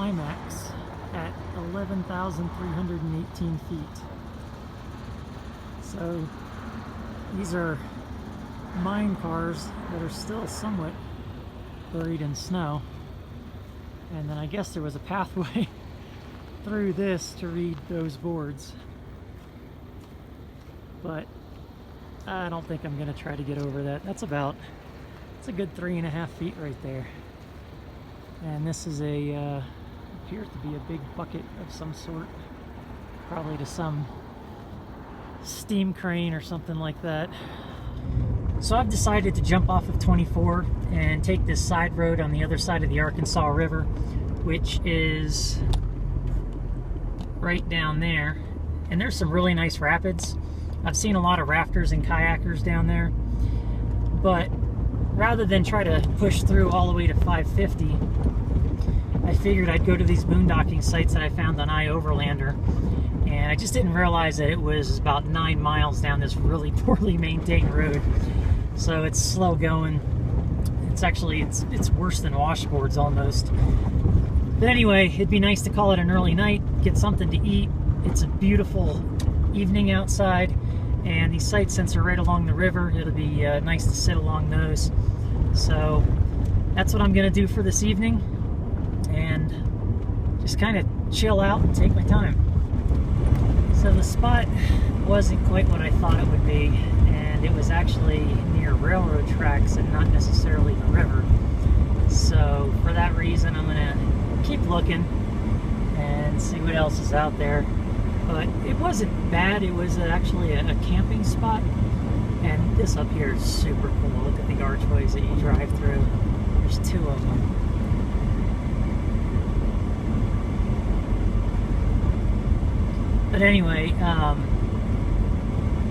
climax at 11,318 feet. So these are mine cars that are still somewhat buried in snow. And then I guess there was a pathway through this to read those boards. But I don't think I'm going to try to get over that. It's a good 3.5 feet right there. And this is appears to be a big bucket of some sort, probably to some steam crane or something like that. So I've decided to jump off of 24 and take this side road on the other side of the Arkansas River, which is right down there. And there's some really nice rapids. I've seen a lot of rafters and kayakers down there, but rather than try to push through all the way to 550, I figured I'd go to these boondocking sites that I found on Overlander, and I just didn't realize that it was about 9 miles down this really poorly maintained road. So it's slow going. It's actually, it's worse than washboards almost. But anyway, it'd be nice to call it an early night, get something to eat. It's a beautiful evening outside, and these sites, since they're right along the river, it'll be nice to sit along those. So that's what I'm gonna do for this evening, and just kind of chill out and take my time. So the spot wasn't quite what I thought it would be, and it was actually near railroad tracks and not necessarily the river. So for that reason, I'm gonna keep looking and see what else is out there. But it wasn't bad. It was actually a camping spot, and this up here is super cool. Look at the archways that you drive through. There's 2 of them. But anyway,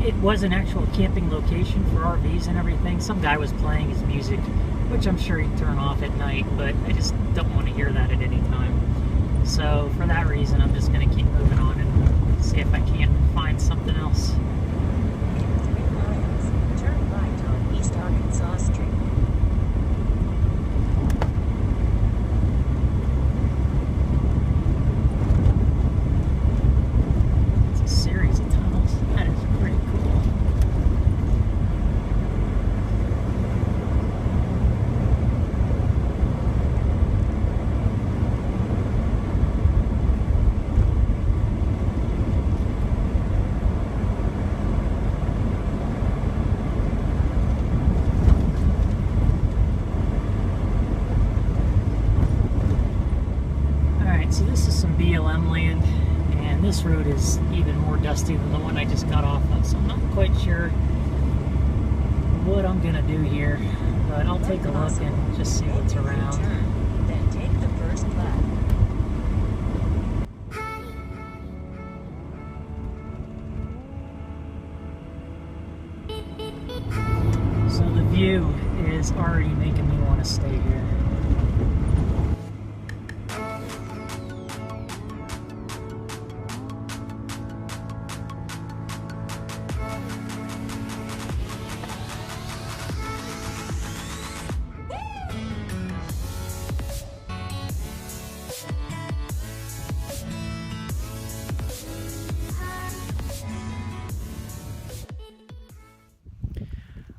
it was an actual camping location for RVs and everything. Some guy was playing his music, which I'm sure he'd turn off at night, but I just don't want to hear that at any time. So for that reason, I'm just going to keep moving on and see if I can't find something else. In 3 miles, turn right on East Arkansas Street. It's a series of tunnels. That is pretty cool. So this is some BLM land, and this road is even more dusty than the one I just got off of, so I'm not quite sure what I'm gonna do here, but I'll take a look and just see what's around. Then take the first left. So the view is already making me want to stay here.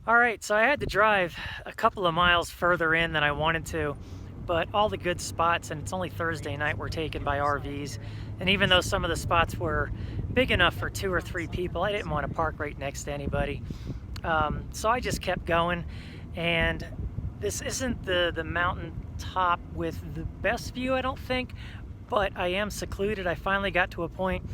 Alright, so I had to drive a couple of miles further in than I wanted to, but all the good spots, and it's only Thursday night, were taken by RVs. And even though some of the spots were big enough for 2 or 3 people, I didn't want to park right next to anybody. So I just kept going, and this isn't the mountain top with the best view, I don't think, but I am secluded. I finally got to a point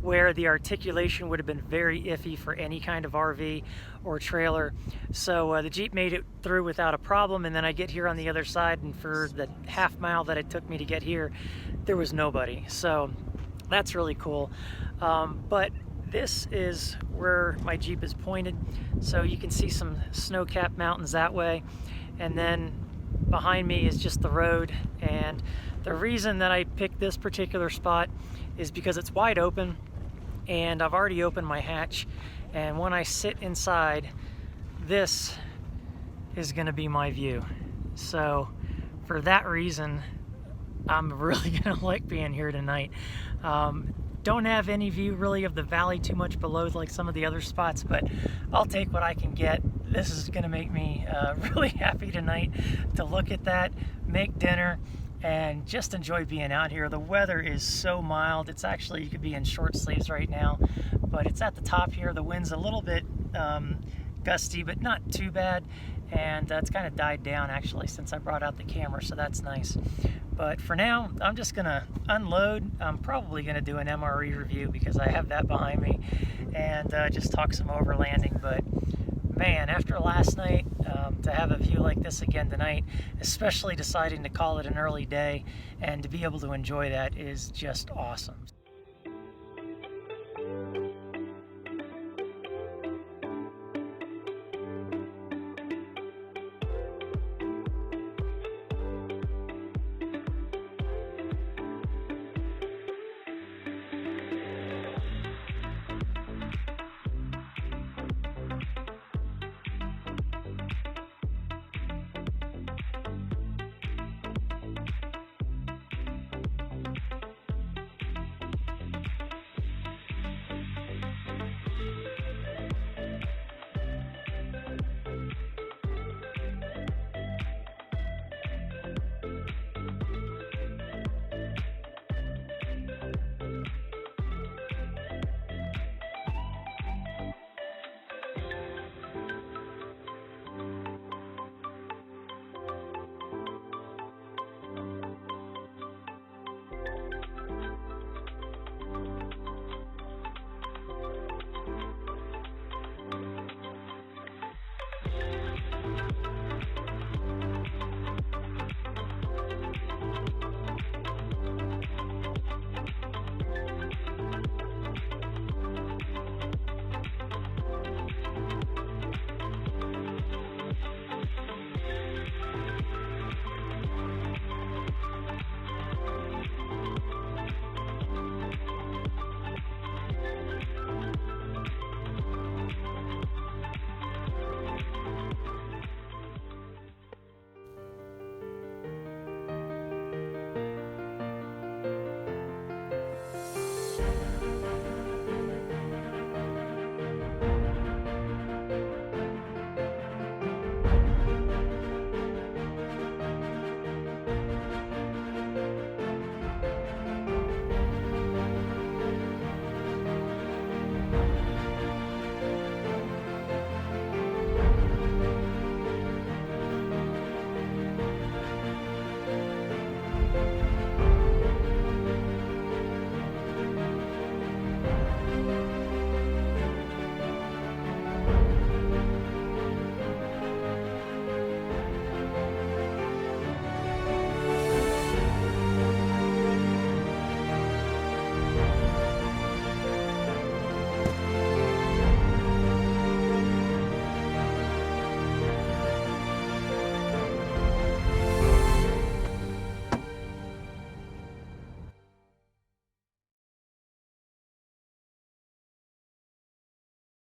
where the articulation would have been very iffy for any kind of RV or trailer. So the Jeep made it through without a problem, and then I get here on the other side, and for the half mile that it took me to get here, there was nobody. So that's really cool. But this is where my Jeep is pointed. So you can see some snow-capped mountains that way, and then behind me is just the road. And the reason that I picked this particular spot is because it's wide open, and I've already opened my hatch, and when I sit inside, this is going to be my view. So for that reason, I'm really gonna like being here tonight. Don't have any view really of the valley too much below like some of the other spots, but I'll take what I can get. This is gonna make me really happy tonight to look at that, make dinner, and just enjoy being out here. The weather is so mild. It's actually, you could be in short sleeves right now, but it's at the top here. The wind's a little bit gusty, but not too bad, and it's kind of died down actually since I brought out the camera, so that's nice. But for now, I'm just gonna unload. I'm probably gonna do an MRE review because I have that behind me, and just talk some overlanding. But man, after last night, to have a view like this again tonight, especially deciding to call it an early day and to be able to enjoy that, is just awesome.